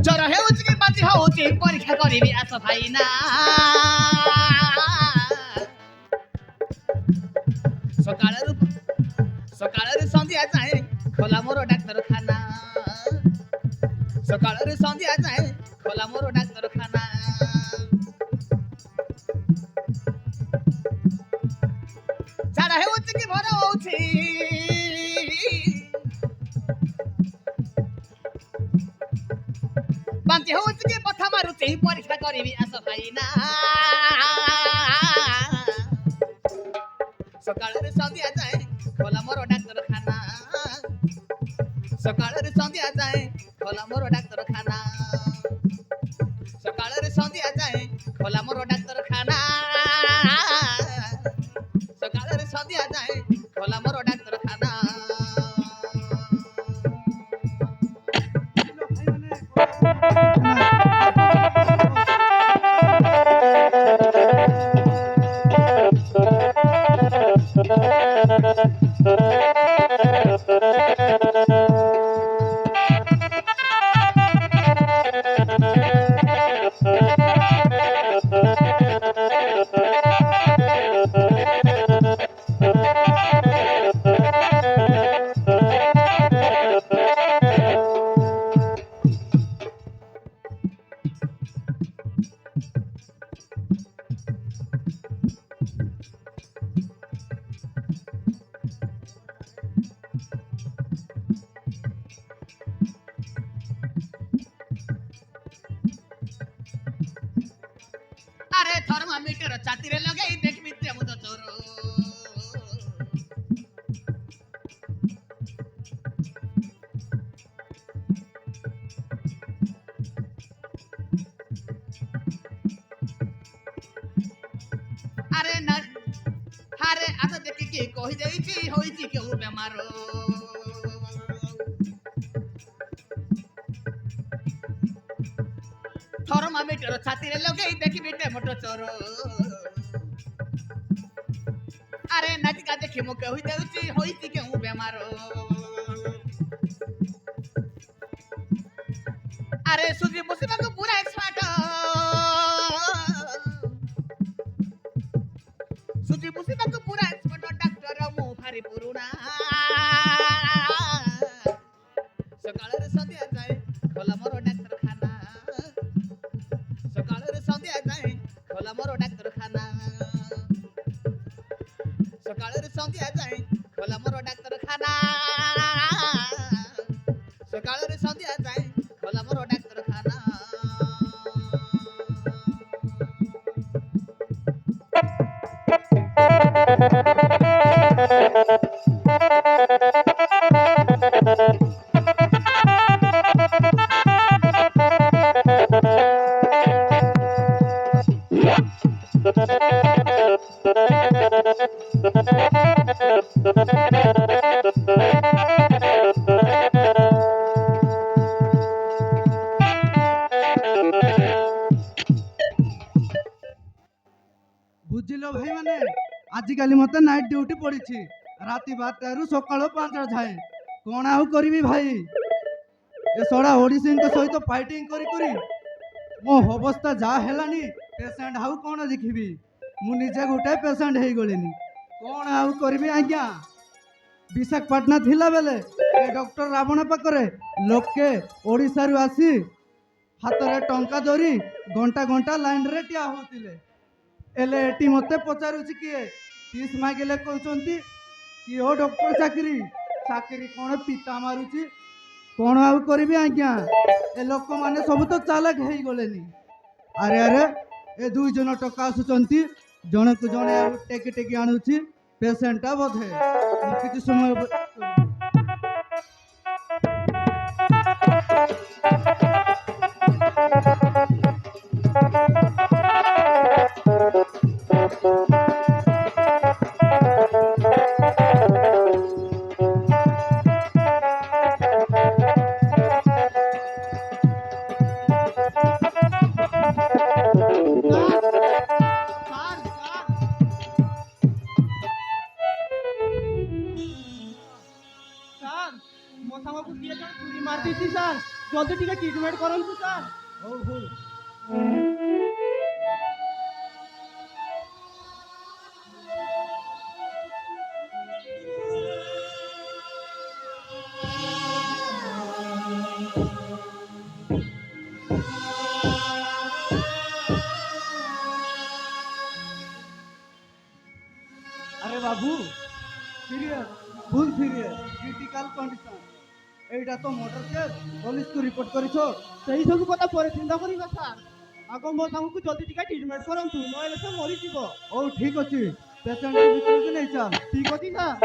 জ্বর ହେଉଛି କି ବାନ୍ତି ହେଉଛି ପରୀକ୍ଷା କରିବି ଆସ ଭାଇନା ସକାଳରୁ ସକାଳରୁ ସନ୍ଧ୍ୟା ଯାଏ ଖୋଲା ମୋର ଡାକ୍ତରଖାନା ସକାଳରୁ ସନ୍ଧ୍ୟା ଯାଏ ଖୋଲା ମୋର ଡାକ୍ତରଖାନା ଝାଡ଼ା ହେଉଛି କି ଭର ହେଉଛି ବାନ୍ତି ହେଉଛି କି ବଥା ମାରୁଛି ପରୀକ୍ଷା କରିବି ଆସ ଭାଇନା ସକାଳରୁ ସନ୍ଧ୍ୟା ଯାଏ ଖୋଲା ମୋର ଡାକ୍ତରଖାନା ସକାଳରୁ ସନ୍ଧ୍ୟା ଯାଏ ଖୋଲା ମୋର ଡାକ୍ତରଖାନା ସକାଳରୁ ସନ୍ଧ୍ୟା ଯାଏ ଖୋଲା ମୋର ଡାକ୍ତରଖାନା ସକାଳରୁ ସନ୍ଧ୍ୟା ଯାଏ ଖୋଲା ମୋର ଡାକ୍ତରଖାନା আরে থর্মোমিটার ছাতিরে লগাই দেখবি তেমন চোর আরে না আরে আচ্ছা দেখি কি কই যাইছি হইছি কেউ বেমার থর্মোমিটার ছাতিরে লগাই দেখবি তেমন চোর আরে নাচিকা দেখি মো কই যাইছি হইছি কেউ বেমার আরে সুজি বসিବାକୁ পুরা এক্সপার্ট ସୁଜି ବୁଝିବାକୁ ପୁରା ଏକ୍ସପର୍ଟ ଡାକ୍ତର ମୁଁ ଭାରି ପୁରୁଣା ସକାଳରେ ସନ୍ଧ୍ୟା ଯାଏ ଖୋଲା ମୋର ଡାକ୍ତରଖାନା ସକାଳରେ ସନ୍ଧ୍ୟା ଯାଏ ଖୋଲା ମୋର ଡାକ୍ତରଖାନା ସକାଳରେ ସନ୍ଧ୍ୟା ଯାଏ ଖୋଲା ମୋର ଡାକ୍ତରଖାନା ସକାଳରେ ସନ୍ଧ୍ୟା ଯାଏ ଖୋଲା ମୋର ଡାକ୍ତରଖାନା ବୁଝିଲ ଭାଇ ମାନେ ଆଜିକାଲି ମତେ ନାଇଟ୍ ଡ୍ୟୁଟି ପଡିଛି ରାତି 12ଟାରୁ ସକାଳ 5ଟା ଯାଏ କଣ ଆଉ କରିବି ଭାଇ ଏ ସଡ଼ା ଓଡ଼ିଶୀଙ୍କ ସହିତ ଫାଇଟିଂ କରି କରି ମୋ ଅବସ୍ଥା ଯାହା ହେଲାନି ପେସେଣ୍ଟ ଆଉ କଣ ଦେଖିବି ମୁଁ ନିଜେ ଗୋଟେ ପେସେଣ୍ଟ ହେଇଗଲିନି କଣ ଆଉ କରିବି ଆଜ୍ଞା ବିଶାଖାପାଟଣା ଥିଲା ବେଲେ ଏ ଡକ୍ଟର ରାବଣ ପାଖରେ ଲୋକେ ଓଡ଼ିଶାରୁ ଆସି ହାତରେ ଟଙ୍କା ଧରି ଘଣ୍ଟା ଘଣ୍ଟା ଲାଇନରେ ଠିଆ ହଉଥିଲେ ହେଲେ ଏଠି ମତେ ପଚାରୁଛି କିଏ ଫିସ୍ ମାଗିଲେ କହୁଛନ୍ତି କି ଓ ଡକ୍ଟର ଚାକିରି କଣ ପିତା ମାରୁଛି କଣ ଆଉ କରିବି ଆଜ୍ଞା ଏ ଲୋକମାନେ ସବୁ ତ ଚାଲାକ ହେଇଗଲେନି ଆରେ ଆରେ ଏ 2 ଜଣ ଟଙ୍କା ଆସୁଛନ୍ତି ଜଣକୁ ଜଣେ ଆଉ ଟେକି ଟେକି ଆଣୁଛି ପେସେଣ୍ଟଟା ବୋଧେ ମୁଁ କିଛି ସମୟ କିଏ ଜଣେ ଛୁରୀ ମାରିଦେଇଛି ସାର୍। ଜଲ୍ଦି ଟିକେ ଟ୍ରିଟମେଣ୍ଟ କରନ୍ତୁ ସାର୍। ହଉ ହଉ। আরে বাবু সিরিয়াস ফুল সিরিয়াস ক্রিটিকাল কন্ডিশন এইটা তো মোটর কেস পুলিশକୁ রিপোর্ট କରିଛ ସେଇ ସବୁ କଥା ପରେ ଚିନ୍ତା କରିବା ସାର୍। ଆଗ ମୋ ସାଙ୍ଗକୁ ଜଲ୍ଦି ଟିକେ ଟ୍ରିଟମେଣ୍ଟ କରନ୍ତୁ, ନହେଲେ ସେ ମରିଯିବ। ହଉ ଠିକ ଅଛି ପେସେଣ୍ଟ ଭିତରକୁ ନେଇ ଚାଲ ଠିକ୍ ଅଛି ସାର୍।